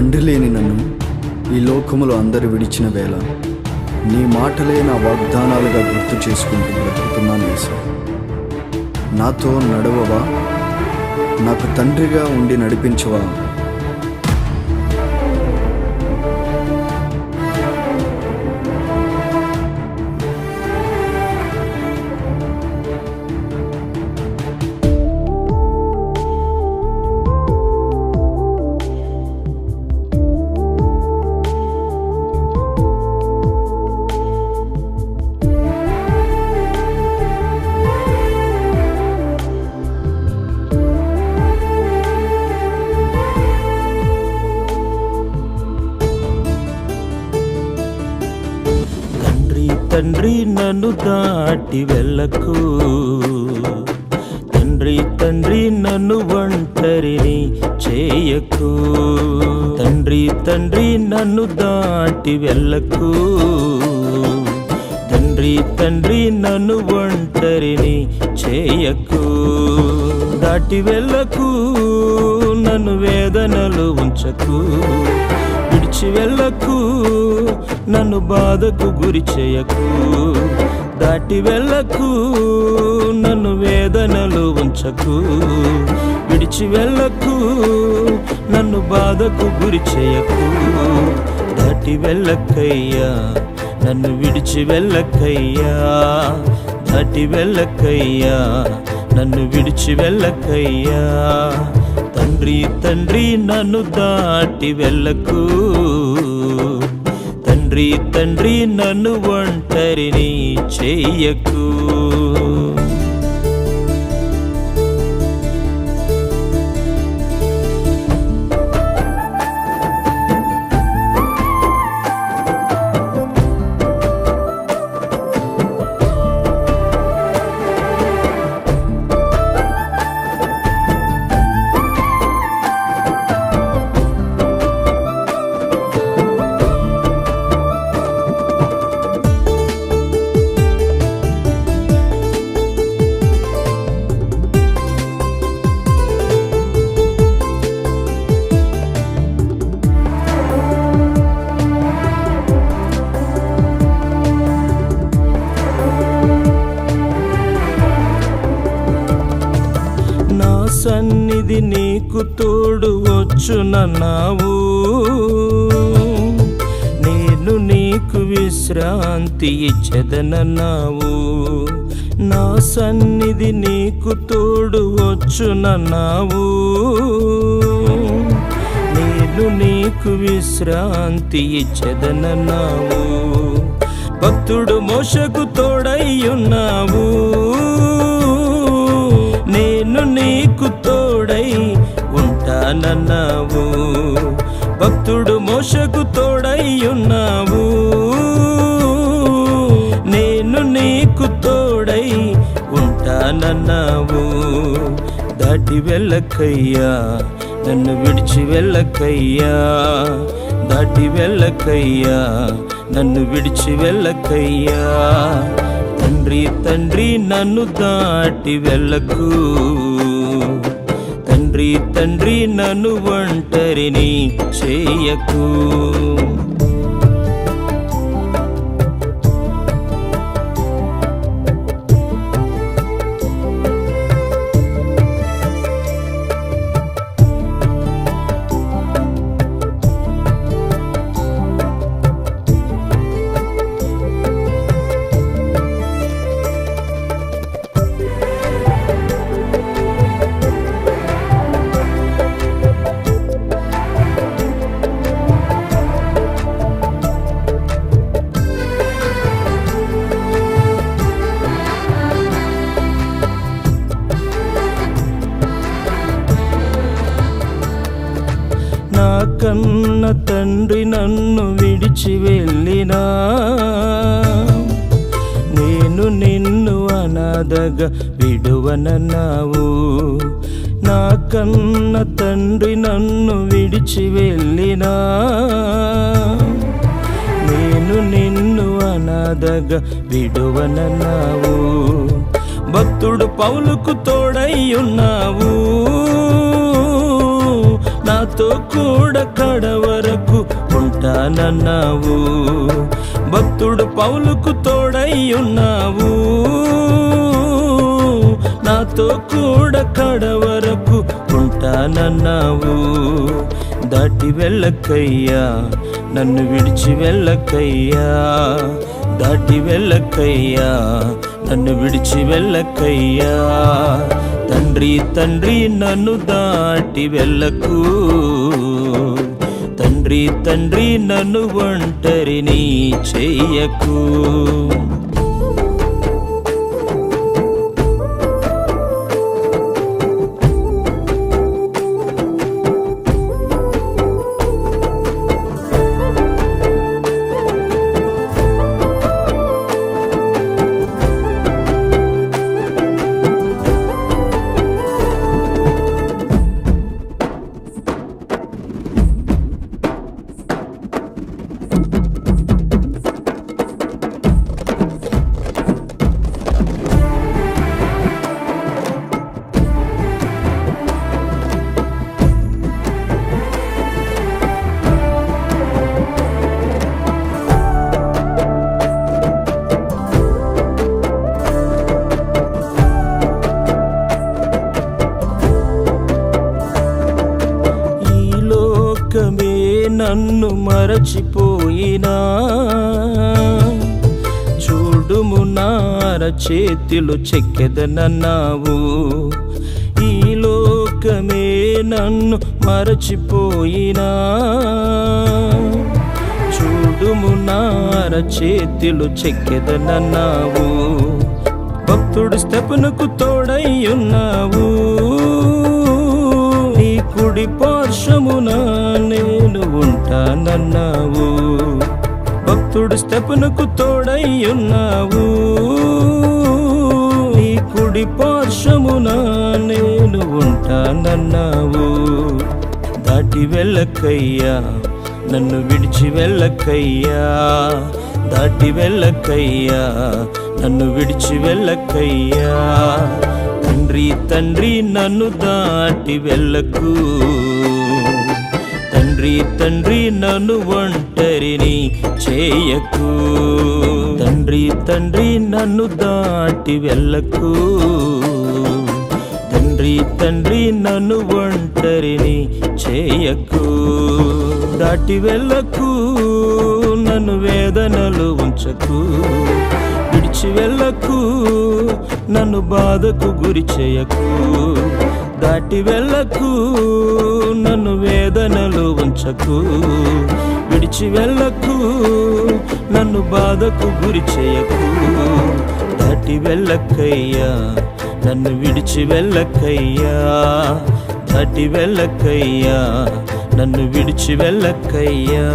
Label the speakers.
Speaker 1: తండ్రి లేని నన్ను ఈ లోకములో అందరూ విడిచిన వేళ నీ మాటలే నా వాగ్దానాలుగా గుర్తు చేసుకుంటూ బ్రతుకుతున్నాను యేసు. నాతో నడవవా? నాకు తండ్రిగా ఉండి నడిపించవా?
Speaker 2: తండ్రి నన్ను దాటి వెళ్ళకు, తండ్రి తండ్రి నన్ను ఒంటరిని చేయకు. తండ్రి తండ్రి నన్ను దాటి వెళ్ళకు, తండ్రి తండ్రి నన్ను ఒంటరిని చేయకు. దాటి వెళ్ళకు, నన్ను వేదనలు ఉంచకు. విడిచి వెళ్ళకు, నన్ను బాధకు గురి చేయకు. దాటి వెళ్ళకు, నన్ను వేదనలు ఉంచకు. విడిచి వెళ్ళకు, నన్ను బాధకు గురి చేయకు. దాటి వెళ్ళకయ్యా, నన్ను విడిచి వెళ్ళకయ్యా. దాటి వెళ్ళకయ్యా, నన్ను విడిచి వెళ్ళకయ్యా. తండ్రి తండ్రి నన్ను దాటి వెళ్ళకు, తండ్రి తండ్రి నన్ను ఒంటరిని చెయ్యకు. సన్నిధి నీకు తోడు వచ్చునన్నావు, నేను నీకు విశ్రాంతి ఇచ్చెదనన్నావు. నా సన్నిధి నీకు తోడు వచ్చునన్నావు, నేను నీకు విశ్రాంతి ఇచ్చెదనన్నావు. భక్తుడు మోషకు తోడయ్యున్నావు, నేను నీకు తోడై ఉంటానన్నావు. భక్తుడు మోషకు తోడయ్యున్నావు, నేను నీకు తోడై ఉంటానన్నావు. దాటి వెళ్ళకయ్యా, నన్ను విడిచి వెళ్ళకయ్యా. దాటి వెళ్ళకయ్యా, నన్ను విడిచి వెళ్ళకయ్యా. తండ్రి తండ్రి నన్ను దాటి వెళ్ళకు, తండ్రి తండ్రి నన్ను ఒంటరిని చేయకు. కన్న తండ్రి నన్ను విడిచి వెళ్ళినా, నేను నిన్ను అనాథగా విడువనన్నావు. నా కన్న తండ్రి నన్ను విడిచి వెళ్ళినా, నేను నిన్ను అనాథగా విడువనన్నావు. భక్తుడు పౌలుకు తోడయ్యున్నావు, నా నాతో కూడా కడవరకు ఉంటానన్నావు. భక్తుడు పౌలుకు తోడై ఉన్నావు. నాతో కూడా కడవరకు ఉంటానన్నావు. దాటి వెళ్ళకయ్యా, నన్ను విడిచి వెళ్ళకయ్యా. దాటి వెళ్ళకయ్యా, నన్ను విడిచి వెళ్ళకయ్యా. తండ్రి తండ్రి నన్ను దాటి వెళ్ళకు. తండ్రి తండ్రి నన్ను ఒంటరిని చెయ్యకు. నన్ను మరచిపోయినా చూడుము నార చేతిలో చెక్కెదనన్నావు. ఈ లోకమే నన్ను మరచిపోయినా చూడుము నార చేతిలో చెక్కెదనన్నావు. భక్తుడు స్తెఫనుకు తోడై ఉన్నావు. నీ కుడి పార్శ్వమున నేను ఉంటానన్నావు. భక్తుడు స్తెఫనుకు తోడై ఉన్నావు. నీ కుడి పార్శ్వమున నేను ఉంటానన్నావు. దాటి వెళ్ళకయ్యా, నన్ను విడిచి వెళ్ళకయ్యా. దాటి వెళ్ళకయ్యా, నన్ను విడిచి వెళ్ళకయ్యా. తండ్రి తండ్రి నన్ను దాటి వెళ్ళకు. తండ్రి తండ్రి నన్ను ఒంటరిని చేయకు. తండ్రి తండ్రి నన్ను దాటి వెళ్ళకు. తండ్రి తండ్రి నన్ను ఒంటరిని చేయకు. దాటి వెళ్ళకు, నన్ను వేదనలు ఉంచకు. విడిచి వెళ్ళకు, నన్ను బాధకు గురి చేయకు. దాటి వెళ్ళకు, నన్ను వేదనలు ఉంచకు. విడిచి వెళ్ళకు, నన్ను బాధకు గురి చేయకు. దాటి వెళ్ళకయ్యా, నన్ను విడిచి వెళ్ళకయ్యా. దాటి వెళ్ళకయ్యా, నన్ను విడిచి వెళ్ళకయ్యా.